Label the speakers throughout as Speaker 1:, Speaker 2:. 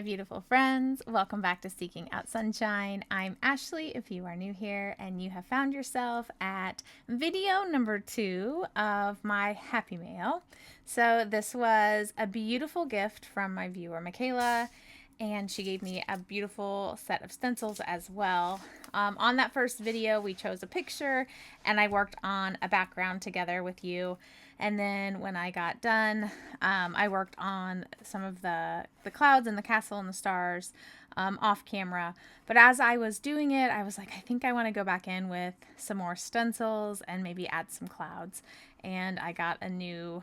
Speaker 1: my beautiful friends. Welcome back to Seeking Out Sunshine. I'm Ashley, if you are new here, and you have found yourself at video number 2 of my Happy Mail. So this was a beautiful gift from my viewer, Michaela, and she gave me a beautiful set of stencils as well. On that first video, we chose a picture, and I worked on a background together with you. And then when I got done, I worked on some of the clouds and the castle and the stars off camera. But as I was doing it, I was like, I think I want to go back in with some more stencils and maybe add some clouds. And I got a new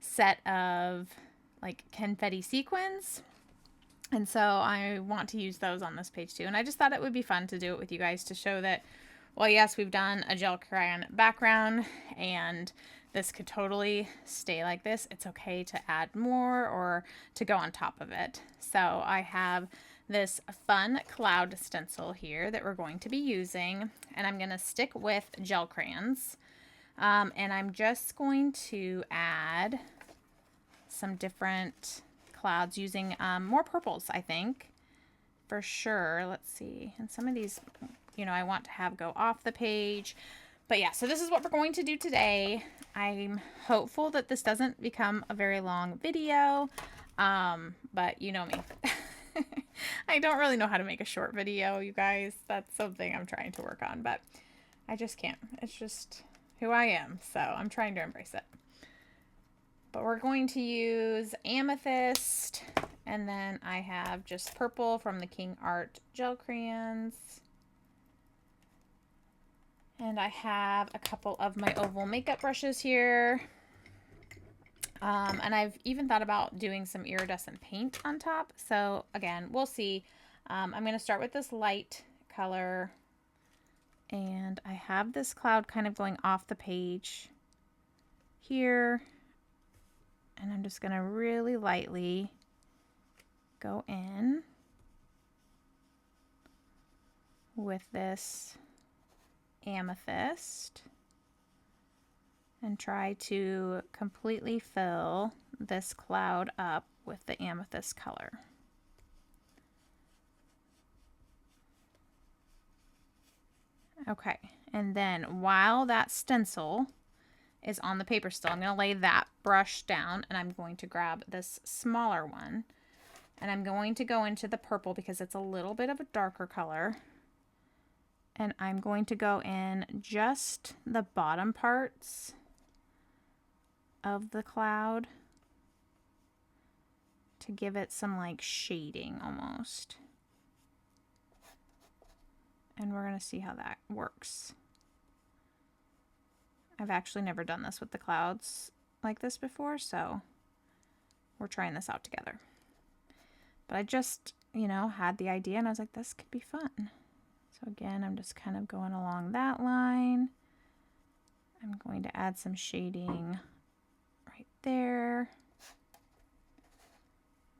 Speaker 1: set of like confetti sequins. And so I want to use those on this page too. And I just thought it would be fun to do it with you guys to show that, well, yes, we've done a gel crayon background and this could totally stay like this. It's okay to add more or to go on top of it. So I have this fun cloud stencil here that we're going to be using, and I'm going to stick with gel crayons. And I'm just going to add some different clouds using more purples, I think, for sure. Let's see. And some of these, you know, I want to have go off the page. But yeah, so this is what we're going to do today. I'm hopeful that this doesn't become a very long video, but you know me. I don't really know how to make a short video, you guys. That's something I'm trying to work on, but I just can't. It's just who I am, so I'm trying to embrace it. But we're going to use amethyst, and then I have just purple from the King Art gel crayons. And I have a couple of my oval makeup brushes here. And I've even thought about doing some iridescent paint on top. So again, we'll see. I'm going to start with this light color. And I have this cloud kind of going off the page here. And I'm just going to really lightly go in with this amethyst and try to completely fill this cloud up with the amethyst color. Okay, and then while that stencil is on the paper still, I'm going to lay that brush down, and I'm going to grab this smaller one, and I'm going to go into the purple because it's a little bit of a darker color. And I'm going to go in just the bottom parts of the cloud to give it some like shading almost. And we're going to see how that works. I've actually never done this with the clouds like this before, so we're trying this out together. But I just, you know, had the idea and I was like, this could be fun. So again, I'm just kind of going along that line. I'm going to add some shading right there.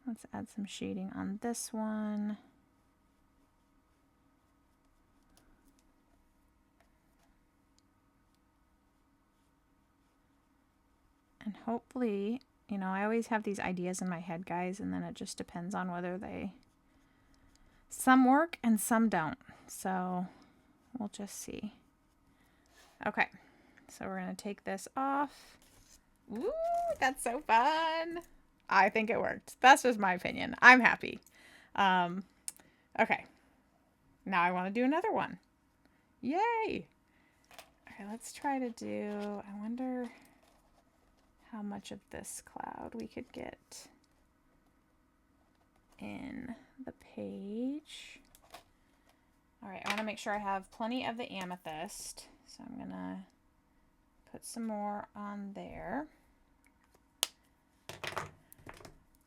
Speaker 1: Let's add some shading on this one. And hopefully, you know, I always have these ideas in my head, guys, and then it just depends on whether some work and some don't. So we'll just see. Okay, so we're going to take this off. Ooh, that's so fun. I think it worked. That's just my opinion. I'm happy. Okay, now I want to do another one. Yay. Okay, let's try to do, I wonder how much of this cloud we could get in the page. All right, I want to make sure I have plenty of the amethyst, so I'm going to put some more on there.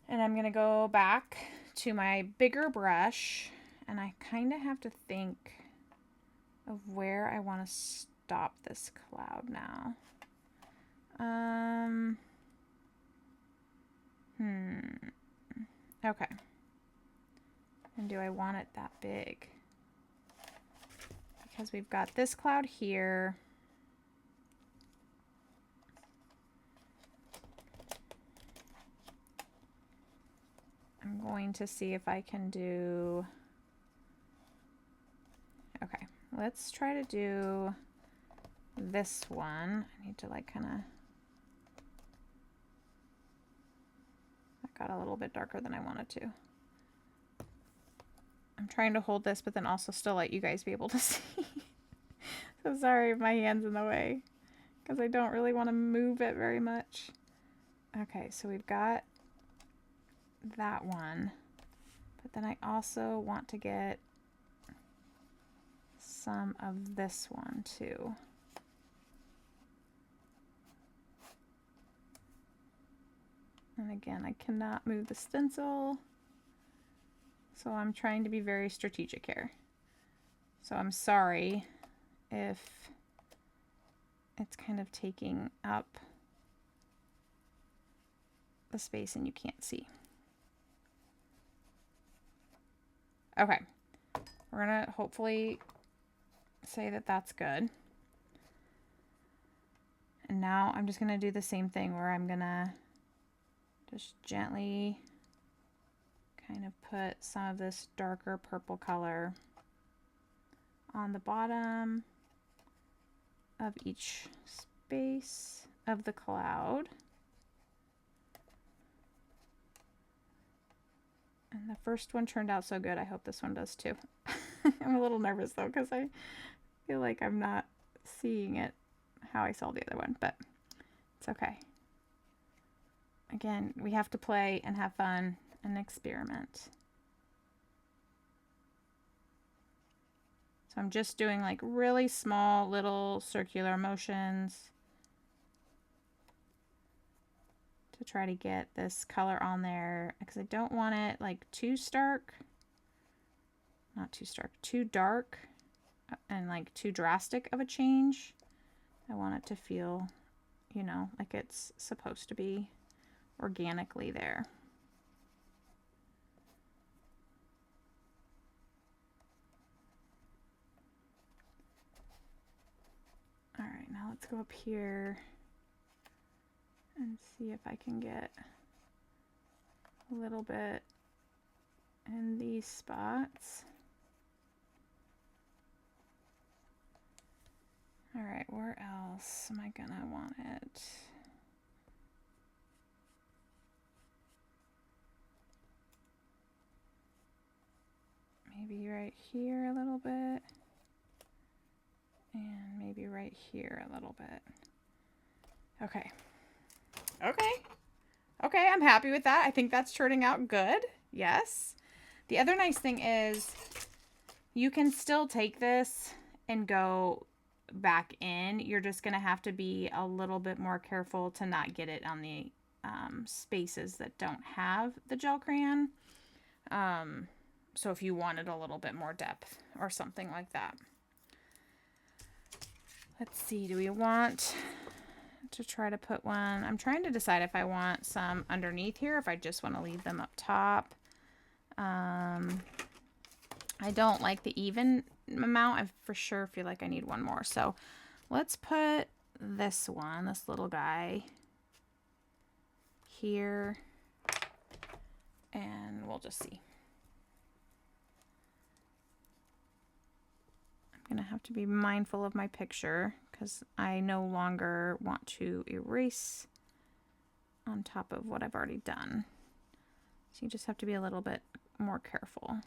Speaker 1: And I'm going to go back to my bigger brush, and I kind of have to think of where I want to stop this cloud now. Okay. And do I want it that big? Because we've got this cloud here. I'm I'm going to see if I can do... Okay, let's try to do this one. I need to like kind of... That got a little bit darker than I wanted to. I'm trying to hold this, but then also still let you guys be able to see. So sorry if my hand's in the way, because I don't really want to move it very much. Okay, so we've got that one, but then I also want to get some of this one too. And again, I cannot move the stencil, so I'm trying to be very strategic here. So I'm sorry if it's kind of taking up the space and you can't see. Okay, we're gonna hopefully say that that's good. And now I'm just gonna do the same thing where I'm gonna just gently kind of put some of this darker purple color on the bottom of each space of the cloud. And the first one turned out so good. I hope this one does too. I'm a little nervous though, because I feel like I'm not seeing it how I saw the other one, but it's okay. Again, we have to play and have fun and experiment. So I'm just doing like really small little circular motions to try to get this color on there, because I don't want it like too stark, not too stark, too dark and like too drastic of a change. I want it to feel, you know, like it's supposed to be organically there. All right, now let's go up here and see if I can get a little bit in these spots. All right, where else am I gonna want it? Maybe right here a little bit, and maybe right here a little bit. Okay. Okay, I'm happy with that. I think that's turning out good. Yes. The other nice thing is you can still take this and go back in. You're just going to have to be a little bit more careful to not get it on the spaces that don't have the gel crayon. So if you wanted a little bit more depth or something like that. Let's see, do we want to try to put one? I'm trying to decide if I want some underneath here, if I just want to leave them up top. I don't like the even amount. I for sure feel like I need one more. So let's put this one, this little guy here, and we'll just see. I'm gonna have to be mindful of my picture because I no longer want to erase on top of what I've already done. So you just have to be a little bit more careful.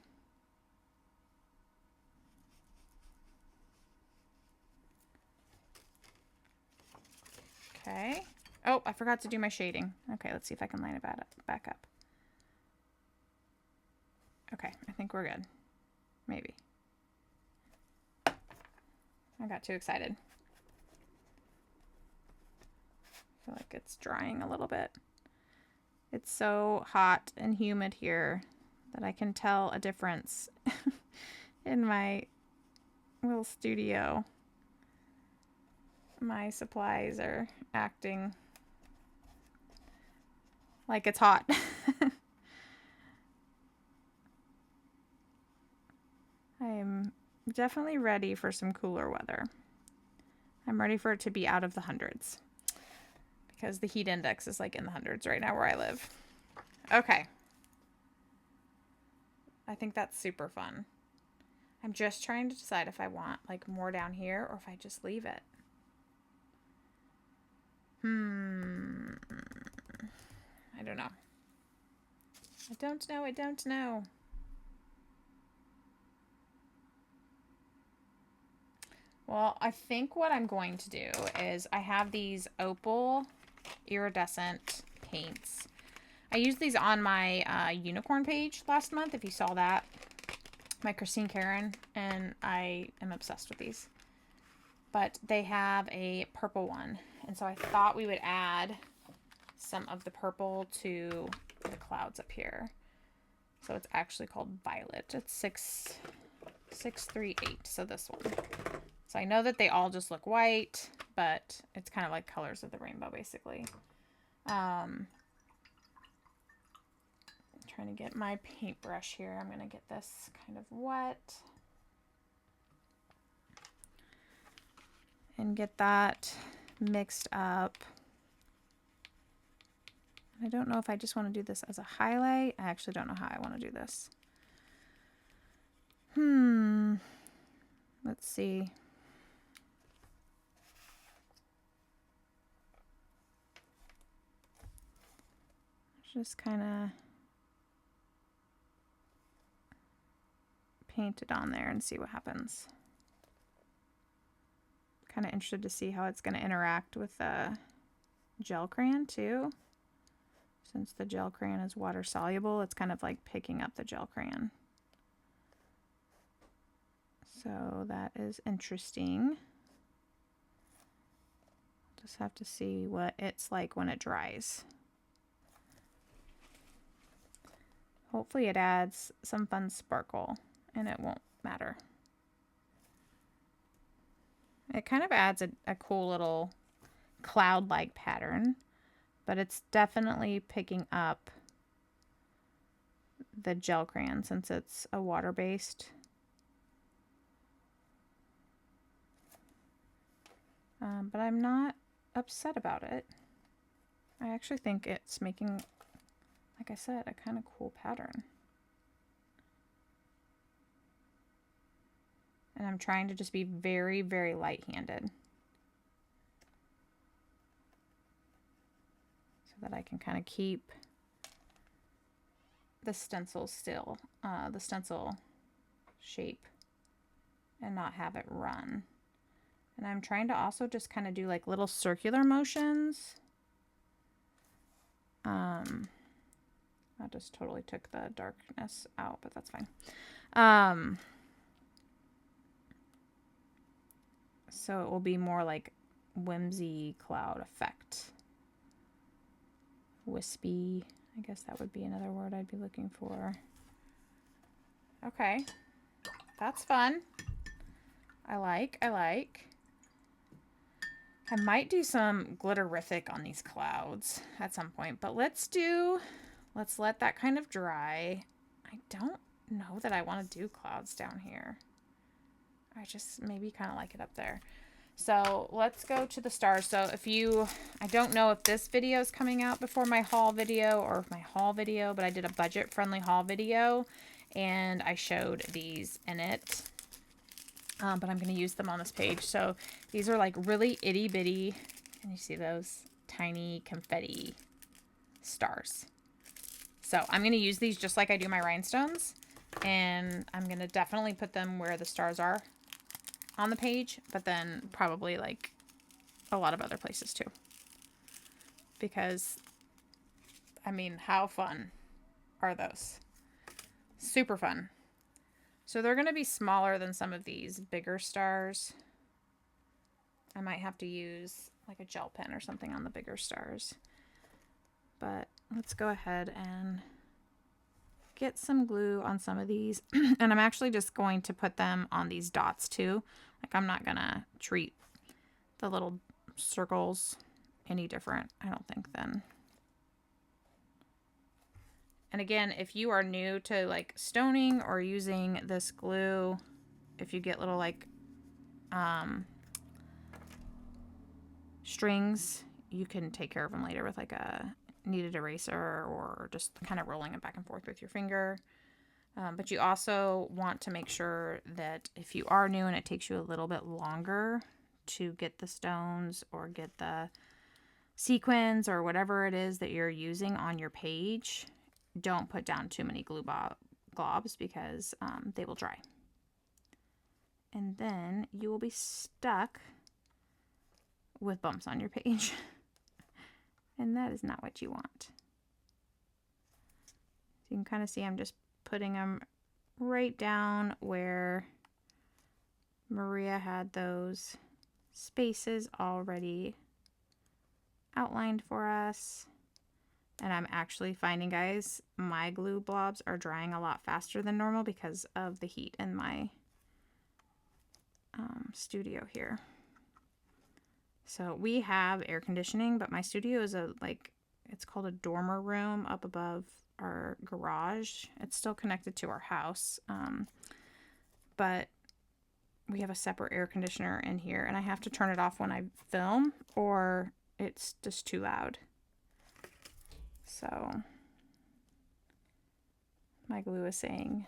Speaker 1: Okay. Oh, I forgot to do my shading. Okay, let's see if I can line it back up. Okay, I think we're good. Maybe. I got too excited. I feel like it's drying a little bit. It's so hot and humid here that I can tell a difference in my little studio. My supplies are acting like it's hot. I'm definitely ready for some cooler weather. I'm ready for it to be out of the hundreds because the heat index is like in the hundreds right now where I live. Okay. I think that's super fun. I'm just trying to decide if I want like more down here or if I just leave it. I don't know. I don't know. I don't know. Well, I think what I'm going to do is I have these opal iridescent paints. I used these on my unicorn page last month, if you saw that. My Christine Karen, and I am obsessed with these. But they have a purple one, and so I thought we would add some of the purple to the clouds up here. So it's actually called Violet. It's 638, so this one. So I know that they all just look white, but it's kind of like colors of the rainbow, basically. I'm trying to get my paintbrush here. I'm going to get this kind of wet. And get that mixed up. I don't know if I just want to do this as a highlight. I actually don't know how I want to do this. Let's see. Just kind of paint it on there and see what happens. Kind of interested to see how it's going to interact with the gel crayon too. Since the gel crayon is water soluble, it's kind of like picking up the gel crayon. So that is interesting. Just have to see what it's like when it dries. Hopefully it adds some fun sparkle and it won't matter. It kind of adds a cool little cloud-like pattern, but it's definitely picking up the gel crayon since it's a water-based. But I'm not upset about it. I actually think it's making, like I said, a kind of cool pattern. And I'm trying to just be very, very light-handed so that I can kind of keep the stencil still, the stencil shape, and not have it run. And I'm trying to also just kind of do like little circular motions. I just totally took the darkness out, but that's fine. So it will be more like whimsy cloud effect. Wispy, I guess that would be another word I'd be looking for. Okay, that's fun. I like. I might do some glitterific on these clouds at some point, but let's let that kind of dry. I don't know that I want to do clouds down here. I just maybe kind of like it up there. So let's go to the stars. So I don't know if this video is coming out before my haul video or my haul video, but I did a budget friendly haul video and I showed these in it. But I'm going to use them on this page. So these are like really itty bitty, and you see those tiny confetti stars. So I'm going to use these just like I do my rhinestones, and I'm going to definitely put them where the stars are on the page, but then probably like a lot of other places too. Because, I mean, how fun are those? Super fun. So they're going to be smaller than some of these bigger stars. I might have to use like a gel pen or something on the bigger stars. But let's go ahead and get some glue on some of these. And I'm actually just going to put them on these dots too. Like I'm not going to treat the little circles any different, I don't think, then. And again, if you are new to like stoning or using this glue, if you get little like strings, you can take care of them later with like a kneaded eraser or just kind of rolling it back and forth with your finger. But you also want to make sure that if you are new and it takes you a little bit longer to get the stones or get the sequins or whatever it is that you're using on your page, don't put down too many globs because they will dry. And then you will be stuck with bumps on your page. And that is not what you want. So you can kind of see I'm just putting them right down where Maria had those spaces already outlined for us. And I'm actually finding, guys, my glue blobs are drying a lot faster than normal because of the heat in my studio here. So we have air conditioning, but my studio is it's called a dormer room up above our garage. It's still connected to our house, but we have a separate air conditioner in here, and I have to turn it off when I film or it's just too loud. So my glue is saying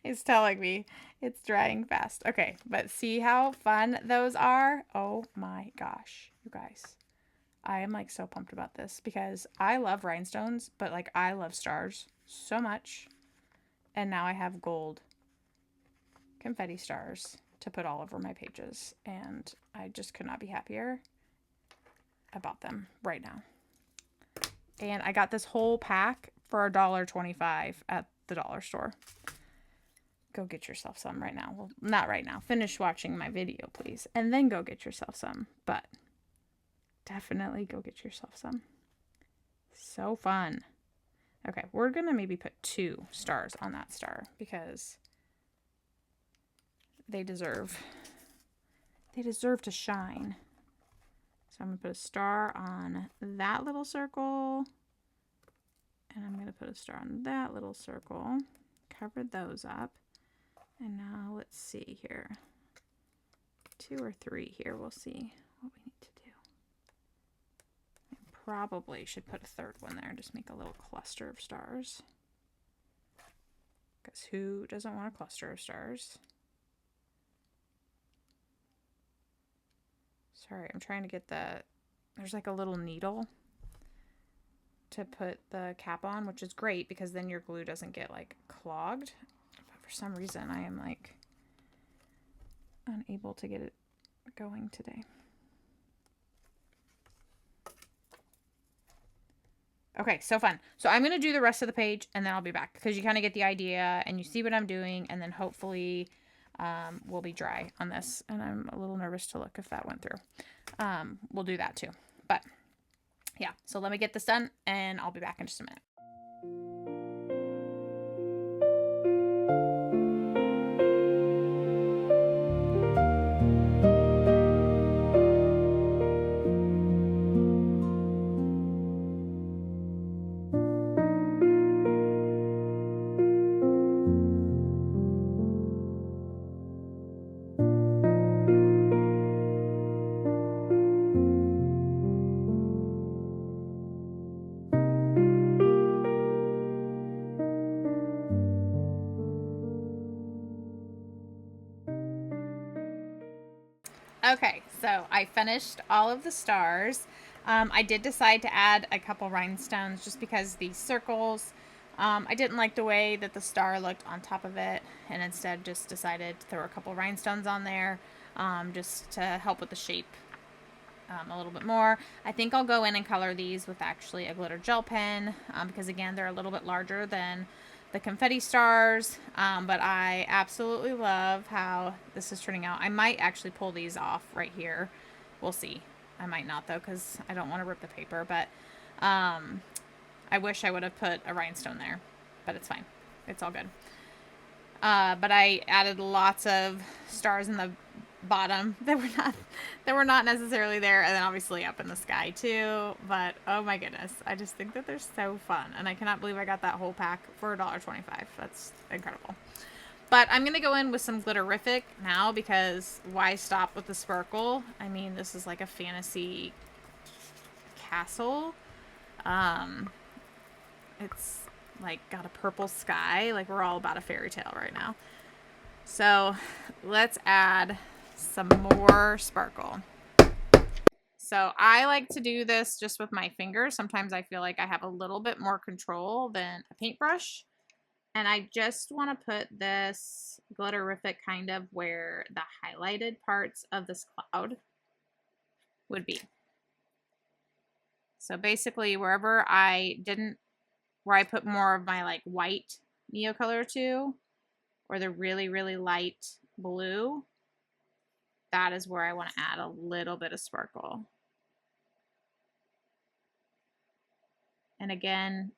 Speaker 1: it's telling me it's drying fast. Okay, but see how fun those are? Oh my gosh, you guys. I am like so pumped about this because I love rhinestones, but like I love stars so much. And now I have gold confetti stars to put all over my pages, and I just could not be happier about them right now. And I got this whole pack for $1.25 at the dollar store. Go get yourself some right now. Well, not right now. Finish watching my video, please, and then go get yourself some. But definitely go get yourself some. So fun. Okay, we're going to maybe put 2 stars on that star because they deserve to shine. So I'm going to put a star on that little circle, and I'm going to put a star on that little circle. Cover those up. And now let's see here. 2 or 3 here. We'll see what we need to do. I probably should put a 3rd one there. Just make a little cluster of stars. Because who doesn't want a cluster of stars? Sorry, I'm trying to get there's like a little needle to put the cap on, which is great because then your glue doesn't get like clogged. But for some reason, I am like unable to get it going today. Okay, so fun. So I'm going to do the rest of the page and then I'll be back because you kind of get the idea and you see what I'm doing, and then hopefully we'll be dry on this. And I'm a little nervous to look if that went through. We'll do that too. But yeah, so let me get this done and I'll be back in just a minute. Okay, so I finished all of the stars. I did decide to add a couple rhinestones just because these circles, I didn't like the way that the star looked on top of it, and instead just decided to throw a couple rhinestones on there just to help with the shape a little bit more. I think I'll go in and color these with actually a glitter gel pen because again, they're a little bit larger than the confetti stars, but I absolutely love how this is turning out. I might actually pull these off right here. We'll see. I might not though, because I don't want to rip the paper, but I wish I would have put a rhinestone there, but it's fine. It's all good. But I added lots of stars in the bottom that were not necessarily there, and then obviously up in the sky too. But oh my goodness, I just think that they're so fun, and I cannot believe I got that whole pack for $1.25. That's incredible. But I'm gonna go in with some Glitterific now because why stop with the sparkle? I mean, this is like a fantasy castle. It's like got a purple sky. Like we're all about a fairy tale right now. So let's add some more sparkle. So I like to do this just with my fingers. Sometimes I feel like I have a little bit more control than a paintbrush. And I just want to put this glitterific kind of where the highlighted parts of this cloud would be. So basically wherever where I put more of my like white Neocolor to, or the really, really light blue, that is where I want to add a little bit of sparkle. And again,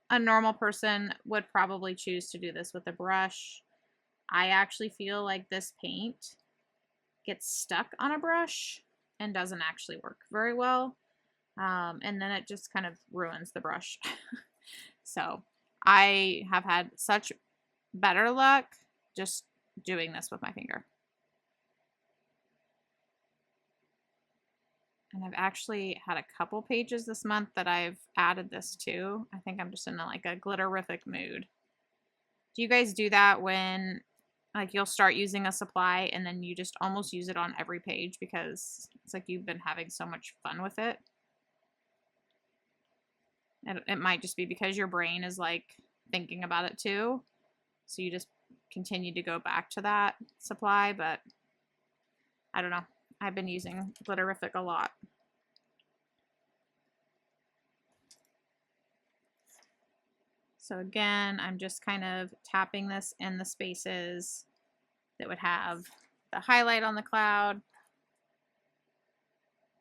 Speaker 1: a normal person would probably choose to do this with a brush. I actually feel like this paint gets stuck on a brush and doesn't actually work very well. And then it just kind of ruins the brush. So I have had such better luck just doing this with my finger. And I've actually had a couple pages this month that I've added this to. I think I'm just in like a glitterific mood. Do you guys do that when like you'll start using a supply and then you just almost use it on every page because it's like you've been having so much fun with it? It might just be because your brain is like thinking about it too. So you just continue to go back to that supply, but I don't know. I've been using Glitterific a lot. So again, I'm just kind of tapping this in the spaces that would have the highlight on the cloud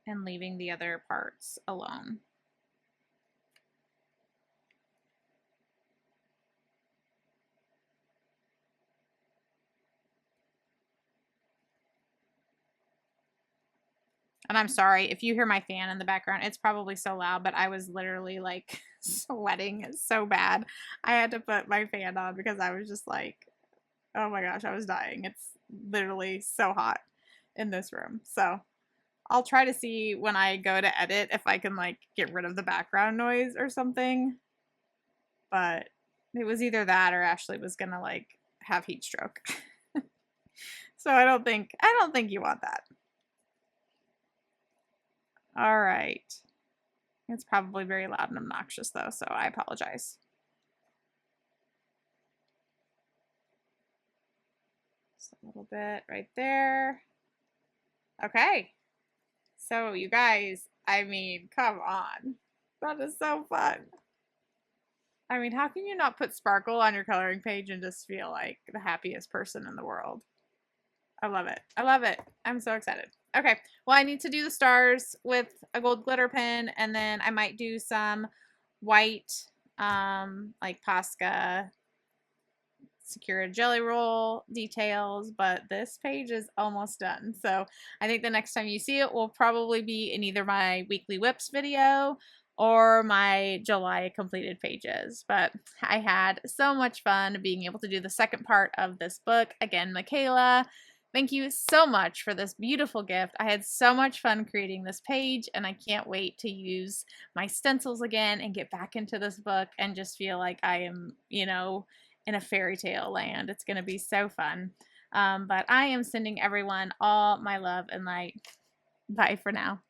Speaker 1: and leaving the other parts alone. And I'm sorry if you hear my fan in the background, it's probably so loud, but I was literally like sweating so bad. I had to put my fan on because I was just like, oh my gosh, I was dying. It's literally so hot in this room. So I'll try to see when I go to edit if I can like get rid of the background noise or something. But it was either that or Ashley was gonna like have heat stroke. So I don't think you want that. All right. It's probably very loud and obnoxious though, so I apologize. Just a little bit right there. Okay. So you guys, I mean, come on. That is so fun. I mean, how can you not put sparkle on your coloring page and just feel like the happiest person in the world? I love it. I love it. I'm so excited. Okay, well, I need to do the stars with a gold glitter pen, and then I might do some white, like Posca Secura jelly roll details, but this page is almost done. So I think the next time you see it will probably be in either my weekly whips video or my July completed pages. But I had so much fun being able to do the second part of this book. Again, Michaela, thank you so much for this beautiful gift. I had so much fun creating this page, and I can't wait to use my stencils again and get back into this book and just feel like I am, you know, in a fairy tale land. It's going to be so fun. But I am sending everyone all my love and light. Bye for now.